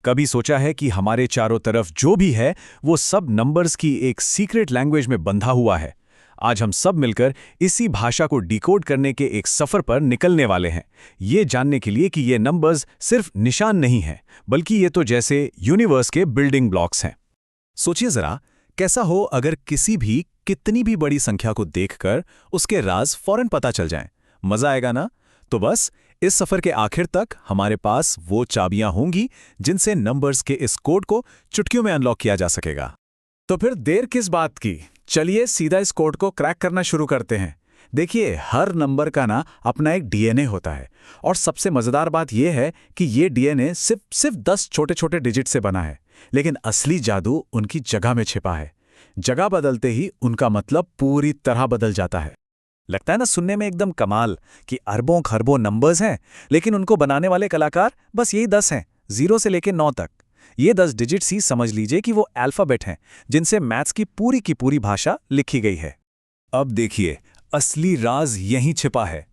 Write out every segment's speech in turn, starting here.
कभी सोचा है कि हमारे चारों तरफ जो भी है वो सब नंबर्स की एक सीक्रेट लैंग्वेज में बंधा हुआ है। आज हम सब मिलकर इसी भाषा को डिकोड करने के एक सफर पर निकलने वाले हैं, ये जानने के लिए कि ये नंबर्स सिर्फ निशान नहीं हैं, बल्कि ये तो जैसे यूनिवर्स के बिल्डिंग ब्लॉक्स हैं। सोचिए जरा, कैसा हो अगर किसी भी कितनी भी बड़ी संख्या को देखकर उसके राज फौरन पता चल जाएं। मजा आएगा ना? तो बस इस सफर के आखिर तक हमारे पास वो चाबियां होंगी जिनसे नंबर्स के इस कोड को चुटकियों में अनलॉक किया जा सकेगा। तो फिर देर किस बात की, चलिए सीधा इस कोड को क्रैक करना शुरू करते हैं। देखिए, हर नंबर का ना अपना एक डीएनए होता है, और सबसे मजेदार बात यह है कि ये डीएनए सिर्फ 10 छोटे छोटे डिजिट से बना है, लेकिन असली जादू उनकी जगह में छिपा है। जगह बदलते ही उनका मतलब पूरी तरह बदल जाता है। लगता है ना सुनने में एकदम कमाल कि अरबों खरबों नंबर्स हैं, लेकिन उनको बनाने वाले कलाकार बस यही 10 हैं, 0 से लेकर 9 तक। ये 10 डिजिट्स ही समझ लीजिए कि वो अल्फ़ाबेट हैं जिनसे मैथ्स की पूरी भाषा लिखी गई है। अब देखिए, असली राज यहीं छिपा है।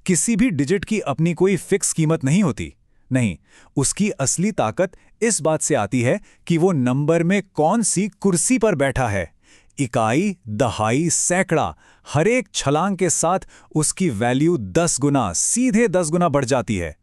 किसी भी डिजिट की अपनी कोई फिक्स कीमत नहीं होती। नहीं, उसकी असली ताकत इस बात से आती है कि वो नंबर में कौन सी कुर्सी पर बैठा है। इकाई, दहाई, सैकड़ा, हर एक छलांग के साथ उसकी वैल्यू 10 गुना, सीधे 10 गुना बढ़ जाती है।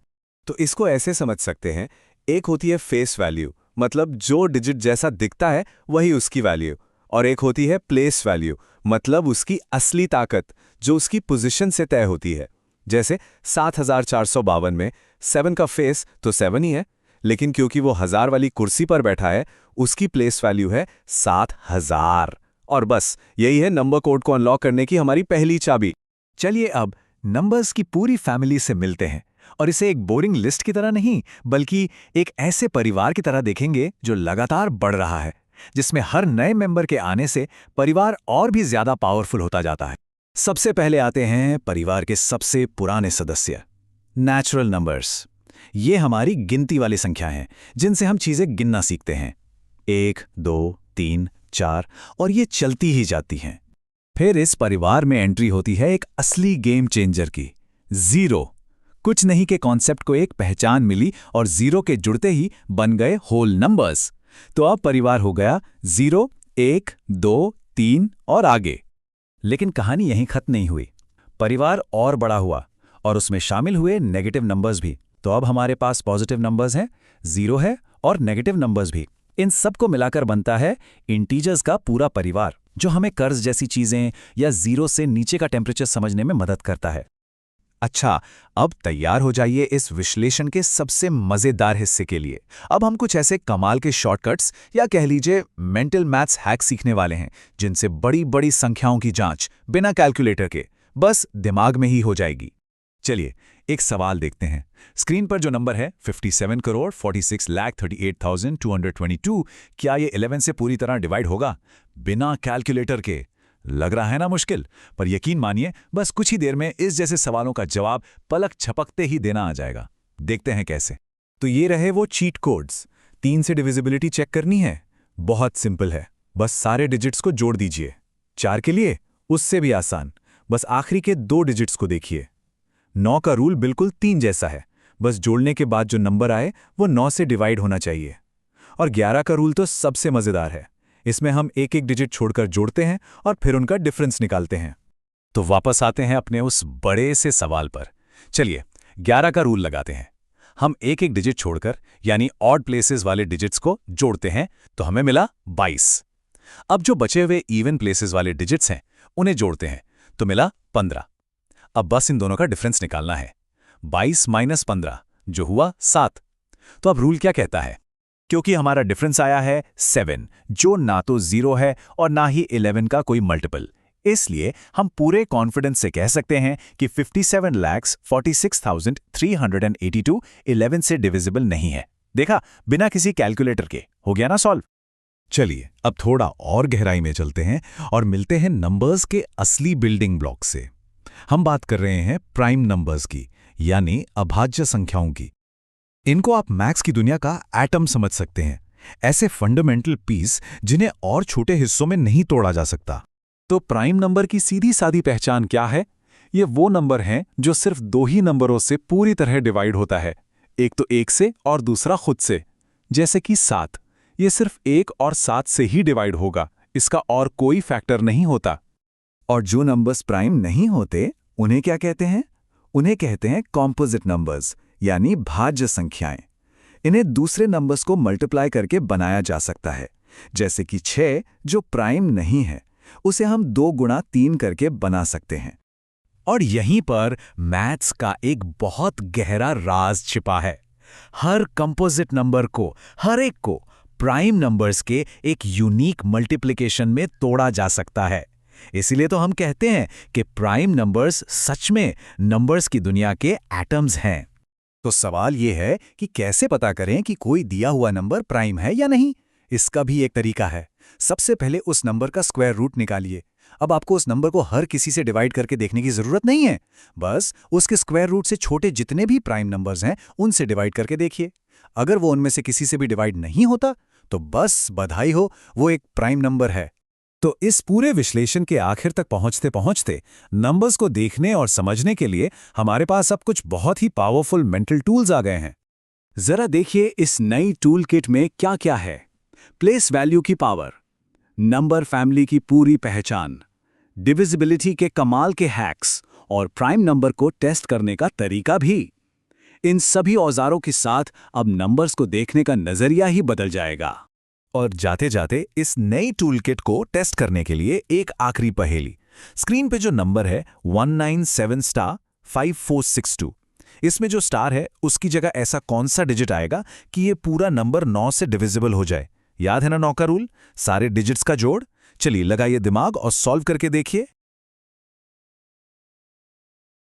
तो इसको ऐसे समझ सकते हैं, एक होती है फेस वैल्यू, मतलब जो डिजिट जैसा दिखता है वही उसकी वैल्यू, और एक होती है प्लेस वैल्यू, मतलब उसकी असली ताकत जो उसकी पोजीशन से तय होती है। जैसे 7452 में 7 का फेस तो 7 ही है, लेकिन क्योंकि वो 1000 वाली कुर्सी पर बैठा है, उसकी प्लेस वैल्यू है 7000। और बस यही है नंबर कोड को अनलॉक करने की हमारी पहली चाबी। चलिए अब नंबर्स की पूरी फैमिली से मिलते हैं, और इसे एक बोरिंग लिस्ट की तरह नहीं, बल्कि एक ऐसे परिवार की तरह देखेंगे जो लगातार बढ़ रहा है, जिसमें हर नए मेंबर के आने से परिवार और भी ज्यादा पावरफुल होता जाता है। सबसे पहले आते हैं परिवार के सबसे पुराने सदस्य, नेचुरल नंबर्स। ये हमारी गिनती वाली संख्याएं हैं जिनसे हम चीजें गिनना सीखते हैं। 1, 2, 3, 4 और ये चलती ही जाती हैं। फिर इस परिवार में एंट्री होती है एक असली गेम चेंजर की, जीरो। कुछ नहीं के कॉन्सेप्ट को एक पहचान मिली और जीरो के जुड़ते ही बन गए होल नंबर्स। तो अब परिवार हो गया 0, 1, 2, 3 और आगे। लेकिन कहानी यहीं खत्म नहीं हुई। परिवार और बड़ा हुआ और उसमें शामिल हुए नेगेटिव नंबर्स भी। तो अब हमारे पास पॉजिटिव नंबर्स हैं, 0 है और नेगेटिव नंबर्स भी। इन सब को मिलाकर बनता है इंटीजर्स का पूरा परिवार, जो हमें कर्ज जैसी चीजें या 0 से नीचे का टेम्परेचर समझने में मदद करता है। अच्छा, अब तैयार हो जाइए इस विश्लेषण के सबसे मजेदार हिस्से के लिए। अब हम कुछ ऐसे कमाल के शॉर्टकट्स या कह लीजिए मेंटल मैथ्स हैक सीखने वाले हैं, जिनसे बड़ी बड़ी संख्याओं की जांच बिना कैलकुलेटर के बस दिमाग में ही हो जाएगी। चलिए एक सवाल देखते हैं। स्क्रीन पर जो नंबर है 57,46,38,222, क्या ये 11 से पूरी तरह डिवाइड होगा बिना कैलकुलेटर के? लग रहा है ना मुश्किल, पर यकीन मानिए बस कुछ ही देर में इस जैसे सवालों का जवाब पलक झपकते ही देना आ जाएगा। देखते हैं कैसे। तो ये रहे वो चीट कोड्स। 3 से डिविजिबिलिटी चेक करनी है, बहुत सिंपल है, बस सारे डिजिट्स को जोड़ दीजिए। 4 के लिए उससे भी आसान, बस आखिरी के 2 डिजिट्स को देखिए। 9 का रूल बिल्कुल 3 जैसा है, बस जोड़ने के बाद जो नंबर आए वो 9 से डिवाइड होना चाहिए। और 11 का रूल तो सबसे मजेदार है, इसमें हम एक एक डिजिट छोड़कर जोड़ते हैं और फिर उनका डिफरेंस निकालते हैं। तो वापस आते हैं अपने उस बड़े से सवाल पर। चलिए 11 का रूल लगाते हैं। हम एक एक डिजिट छोड़कर यानी ऑड प्लेसेस वाले डिजिट्स को जोड़ते हैं, तो हमें मिला 22। अब जो बचे हुए इवन प्लेसेस वाले डिजिट्स हैं उन्हें जोड़ते हैं, तो मिला 15। अब बस इन दोनों का डिफरेंस निकालना है। 22 - 15 जो हुआ 7। तो अब रूल क्या कहता है? क्योंकि हमारा डिफरेंस आया है 7, जो ना तो 0 है और ना ही 11 का कोई मल्टीपल, इसलिए हम पूरे कॉन्फिडेंस से कह सकते हैं कि 57,46,382 11 से डिविजिबल नहीं है। देखा, बिना किसी कैलकुलेटर के हो गया ना सॉल्व। चलिए अब थोड़ा और गहराई में चलते हैं और मिलते हैं नंबर्स के असली बिल्डिंग ब्लॉक से। हम बात कर रहे हैं प्राइम नंबर्स की, यानी अभाज्य संख्याओं की। इनको आप मैथ्स की दुनिया का एटम समझ सकते हैं, ऐसे फंडामेंटल पीस जिन्हें और छोटे हिस्सों में नहीं तोड़ा जा सकता। तो प्राइम नंबर की सीधी सादी पहचान क्या है? ये वो नंबर हैं जो सिर्फ 2 ही नंबरों से पूरी तरह डिवाइड होता है, एक तो 1 से और दूसरा खुद से। जैसे कि 7, ये सिर्फ 1 और 7 से ही डिवाइड होगा, इसका और कोई फैक्टर नहीं होता। और जो नंबर्स प्राइम नहीं होते उन्हें क्या कहते हैं? उन्हें कहते हैं कॉम्पोजिट नंबर्स, यानी भाज्य संख्याएं। इन्हें दूसरे नंबर्स को मल्टीप्लाई करके बनाया जा सकता है। जैसे कि 6 जो प्राइम नहीं है, उसे हम 2 गुणा 3 करके बना सकते हैं। और यहीं पर मैथ्स का एक बहुत गहरा राज छिपा है। हर कंपोजिट नंबर को, हर एक को प्राइम नंबर्स के एक यूनिक मल्टीप्लिकेशन में तोड़ा जा सकता है। इसीलिए तो हम कहते हैं कि प्राइम नंबर्स सच में नंबर्स की दुनिया के एटम्स हैं। तो सवाल ये है कि कैसे पता करें कि कोई दिया हुआ नंबर प्राइम है या नहीं? इसका भी एक तरीका है। सबसे पहले उस नंबर का स्क्वायर रूट निकालिए। अब आपको उस नंबर को हर किसी से डिवाइड करके देखने की जरूरत नहीं है। बस उसके स्क्वायर रूट से छोटे जितने भी प्राइम नंबर्स हैं उनसे डिवाइड करके देखिए। अगर वो उनमें से किसी से भी डिवाइड नहीं होता तो बस बधाई हो, वो एक प्राइम नंबर है। तो इस पूरे विश्लेषण के आखिर तक पहुंचते पहुंचते नंबर्स को देखने और समझने के लिए हमारे पास अब कुछ बहुत ही पावरफुल मेंटल टूल्स आ गए हैं। जरा देखिए इस नई टूल किट में क्या क्या है। प्लेस वैल्यू की पावर, नंबर फैमिली की पूरी पहचान, डिविजिबिलिटी के कमाल के हैक्स और प्राइम नंबर को टेस्ट करने का तरीका भी। इन सभी औजारों के साथ अब नंबर्स को देखने का नजरिया ही बदल जाएगा। और जाते जाते इस नई टूल किट को टेस्ट करने के लिए एक आखिरी पहेली। स्क्रीन पे जो नंबर है 197*5462, इसमें जो स्टार है उसकी जगह ऐसा कौन सा डिजिट आएगा कि ये पूरा नंबर 9 से डिविजिबल हो जाए? याद है ना 9 का रूल, सारे डिजिट्स का जोड़। चलिए लगाइए दिमाग और सॉल्व करके देखिए।